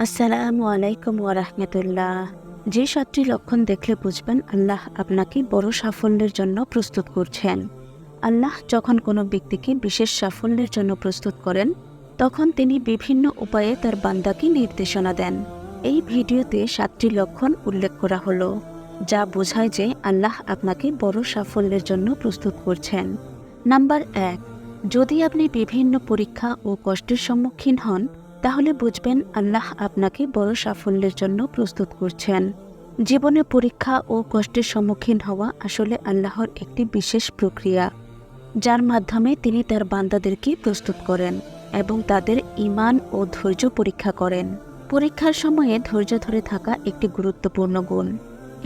আসসালামু আলাইকুম ওয়া রাহমাতুল্লাহ। যে ৭টি লক্ষণ দেখলে বুঝবেন আল্লাহ আপনাকে বড় সাফল্যের জন্য প্রস্তুত করছেন। আল্লাহ যখন কোনো ব্যক্তিকে বিশেষ সাফল্যের জন্য প্রস্তুত করেন, তখন তিনি বিভিন্ন উপায়ে তার বান্দাকে নির্দেশনা দেন। এই ভিডিওতে ৭টি লক্ষণ উল্লেখ করা হলো, যা বোঝায় যে আল্লাহ আপনাকে বড় সাফল্যের জন্য প্রস্তুত করছেন। নাম্বার ১, যদি আপনি বিভিন্ন পরীক্ষা ও কষ্টের সম্মুখীন হন, তাহলে বুঝবেন আল্লাহ আপনাকে বড় সাফল্যের জন্য প্রস্তুত করছেন। জীবনে পরীক্ষা ও কষ্টের সম্মুখীন হওয়া আসলে আল্লাহর একটি বিশেষ প্রক্রিয়া, যার মাধ্যমে তিনি তার বান্দাদেরকে প্রস্তুত করেন এবং তাদের ঈমান ও ধৈর্য পরীক্ষা করেন। পরীক্ষার সময়ে ধৈর্য ধরে থাকা একটি গুরুত্বপূর্ণ গুণ।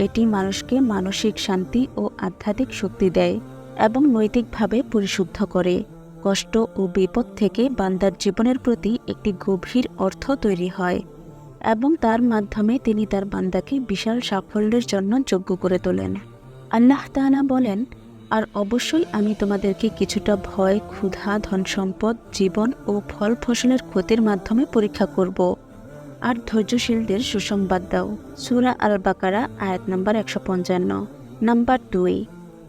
এটি মানুষকে মানসিক শান্তি ও আধ্যাত্মিক শক্তি দেয় এবং নৈতিকভাবে পরিশুদ্ধ করে। কষ্ট ও বিপদ থেকে বান্দার জীবনের প্রতি একটি গভীর অর্থ তৈরি হয় এবং তার মাধ্যমে তিনি তার বান্দাকে বিশাল সাফল্যের জন্য যোগ্য করে তোলেন। আল্লাহ তাআলা বলেন, আর অবশ্যই আমি তোমাদেরকে কিছুটা ভয়, ক্ষুধা, ধনসম্পদ, জীবন ও ফল ফসলের ক্ষতির মাধ্যমে পরীক্ষা করব, আর ধৈর্যশীলদের সুসংবাদ দাও। সূরা আল বাকারা আয়াত নম্বর ১৫৫। নাম্বার ২,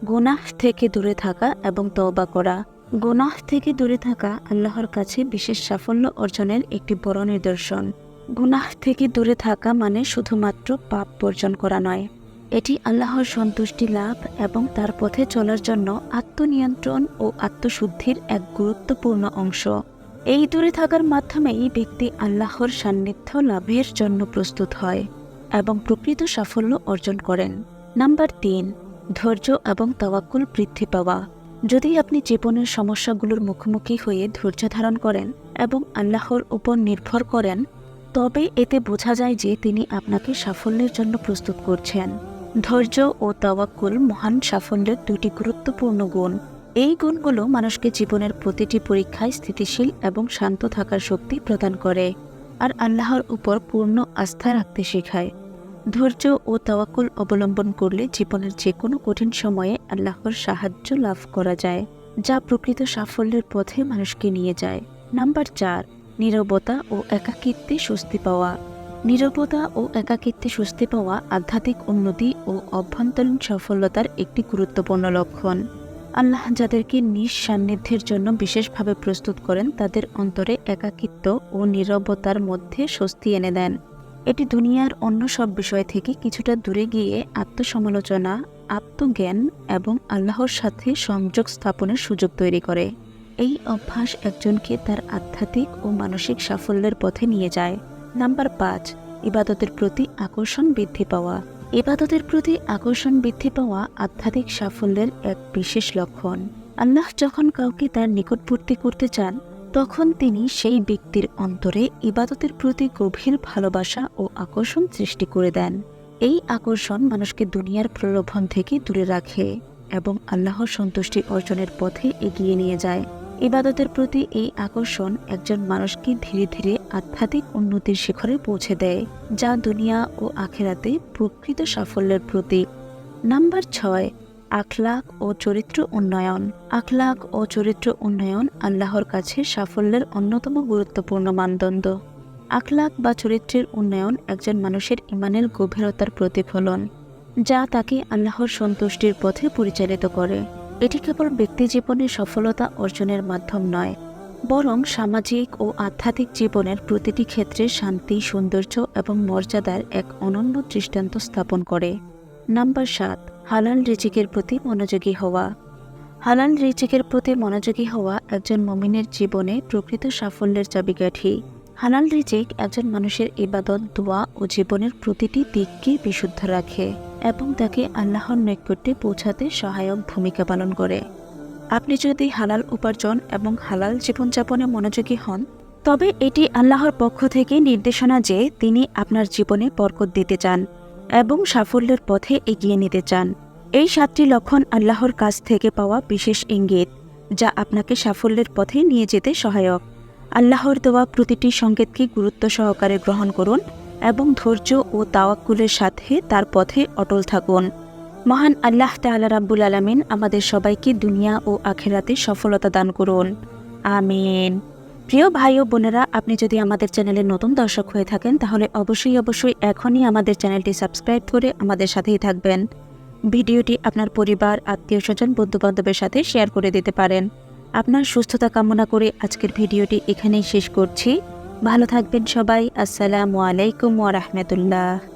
গুনাহ থেকে দূরে থাকা এবং তওবা করা। গুনাহ থেকে দূরে থাকা আল্লাহর কাছে বিশেষ সাফল্য অর্জনের একটি বড় নিদর্শন। গুনাহ থেকে দূরে থাকা মানে শুধুমাত্র পাপ বর্জন করা নয়, এটি আল্লাহর সন্তুষ্টি লাভ এবং তার পথে চলার জন্য আত্মনিয়ন্ত্রণ ও আত্মশুদ্ধির এক গুরুত্বপূর্ণ অংশ। এই দূরে থাকার মাধ্যমেই ব্যক্তি আল্লাহর সান্নিধ্য লাভের জন্য প্রস্তুত হয় এবং প্রকৃত সাফল্য অর্জন করেন। নাম্বার ৩, ধৈর্য এবং তাওয়াক্কুল বৃদ্ধি পাওয়া। যদি আপনি জীবনের সমস্যাগুলোর মুখোমুখি হয়ে ধৈর্য ধারণ করেন এবং আল্লাহর উপর নির্ভর করেন, তবে এতে বোঝা যায় যে তিনি আপনাকে সাফল্যের জন্য প্রস্তুত করছেন। ধৈর্য ও তাওয়াক্কুল মহান সাফল্যের দুটি গুরুত্বপূর্ণ গুণ। এই গুণগুলো মানুষকে জীবনের প্রতিটি পরীক্ষায় স্থিতিশীল এবং শান্ত থাকার শক্তি প্রদান করে আর আল্লাহর উপর পূর্ণ আস্থা রাখতে শেখায়। ধৈর্য ও তাওয়াক্কুল অবলম্বন করলে জীবনের যে কোনো কঠিন সময়ে আল্লাহর সাহায্য লাভ করা যায়, যা প্রকৃত সাফল্যের পথে মানুষকে নিয়ে যায়। নাম্বার ৪, নীরবতা ও একাকিত্বে স্বস্তি পাওয়া। নীরবতা ও একাকিত্বে স্বস্তি পাওয়া আধ্যাত্মিক উন্নতি ও অভ্যন্তরীণ সফলতার একটি গুরুত্বপূর্ণ লক্ষণ। আল্লাহ যাদেরকে নিজ সান্নিধ্যের জন্য বিশেষভাবে প্রস্তুত করেন, তাদের অন্তরে একাকিত্ব ও নীরবতার মধ্যে স্বস্তি এনে দেন। এটি দুনিয়ার অন্য সব বিষয় থেকে কিছুটা দূরে গিয়ে আত্মসমালোচনা, আত্মজ্ঞান এবং আল্লাহর সাথে সংযোগ স্থাপনের সুযোগ তৈরি করে। এই অভ্যাস একজনকে তার আধ্যাত্মিক ও মানসিক সাফল্যের পথে নিয়ে যায়। নাম্বার ৫, ইবাদতের প্রতি আকর্ষণ বৃদ্ধি পাওয়া। ইবাদতের প্রতি আকর্ষণ বৃদ্ধি পাওয়া আধ্যাত্মিক সাফল্যের এক বিশেষ লক্ষণ। আল্লাহ যখন কাউকে তার নিকটবর্তী করতে চান, তখন তিনি সেই ব্যক্তির অন্তরে ইবাদতের প্রতি গভীর ভালোবাসা ও আকর্ষণ সৃষ্টি করে দেন। এই আকর্ষণ মানুষকে দুনিয়ার প্রলোভন থেকে দূরে রাখে এবং আল্লাহর সন্তুষ্টি অর্জনের পথে এগিয়ে নিয়ে যায়। ইবাদতের প্রতি এই আকর্ষণ একজন মানুষকে ধীরে ধীরে আধ্যাত্মিক উন্নতির শিখরে পৌঁছে দেয়, যা দুনিয়া ও আখিরাতে প্রকৃত সাফল্যের প্রতীক। নাম্বার ৬, আখলাক ও চরিত্র উন্নয়ন। আখলাক ও চরিত্র উন্নয়ন আল্লাহর কাছে সাফল্যের অন্যতম গুরুত্বপূর্ণ মানদণ্ড। আখলাক বা চরিত্রের উন্নয়ন একজন মানুষের ঈমানের গভীরতার প্রতিফলন, যা তাকে আল্লাহর সন্তুষ্টির পথে পরিচালিত করে। এটি কেবল ব্যক্তিজীবনে সফলতা অর্জনের মাধ্যম নয়, বরং সামাজিক ও আধ্যাত্মিক জীবনের প্রতিটি ক্ষেত্রে শান্তি, সৌন্দর্য এবং মর্যাদার এক অনন্য দৃষ্টান্ত স্থাপন করে। নাম্বার ৭, হালাল রিজিকের প্রতি মনোযোগী হওয়া। হালাল রিজিকের প্রতি মনোযোগী হওয়া একজন মুমিনের জীবনে প্রকৃত সাফল্যের চাবিকাঠি। হালাল রিজিক একজন মানুষের ইবাদত, দোয়া ও জীবনের প্রতিটি দিককে বিশুদ্ধ রাখে এবং তাকে আল্লাহর নৈকট্যে পৌঁছাতে সহায়ক ভূমিকা পালন করে। আপনি যদি হালাল উপার্জন এবং হালাল জীবনযাপনে মনোযোগী হন, তবে এটি আল্লাহর পক্ষ থেকে নির্দেশনা যে তিনি আপনার জীবনে বরকত দিতে চান এবং সাফল্যের পথে এগিয়ে নিতে চান। এই ৭টি লক্ষণ আল্লাহর কাছ থেকে পাওয়া বিশেষ ইঙ্গিত, যা আপনাকে সাফল্যের পথে নিয়ে যেতে সহায়ক। আল্লাহর দেওয়া প্রতিটি সংকেতকে গুরুত্ব সহকারে গ্রহণ করুন এবং ধৈর্য ও তাওয়াক্কুলের সাথে তার পথে অটল থাকুন। মহান আল্লাহ তাআলা রাব্বুল আলামিন আমাদের সবাইকে দুনিয়া ও আখিরাতে সফলতা দান করুন। আমিন। প্রিয় ভাই ও বোনেরা, আপনি যদি আমাদের চ্যানেলের নতুন দর্শক হয়ে থাকেন তাহলে অবশ্যই এখনই আমাদের চ্যানেলটি সাবস্ক্রাইব করে আমাদের সাথেই থাকবেন। ভিডিওটি আপনার পরিবার, আত্মীয়স্বজন, বন্ধুবান্ধবের সাথে শেয়ার করে দিতে পারেন। আপনার সুস্থতা কামনা করে আজকের ভিডিওটি এখানেই শেষ করছি। ভালো থাকবেন সবাই। আসসালামু আলাইকুম ওয়া রাহমাতুল্লাহ।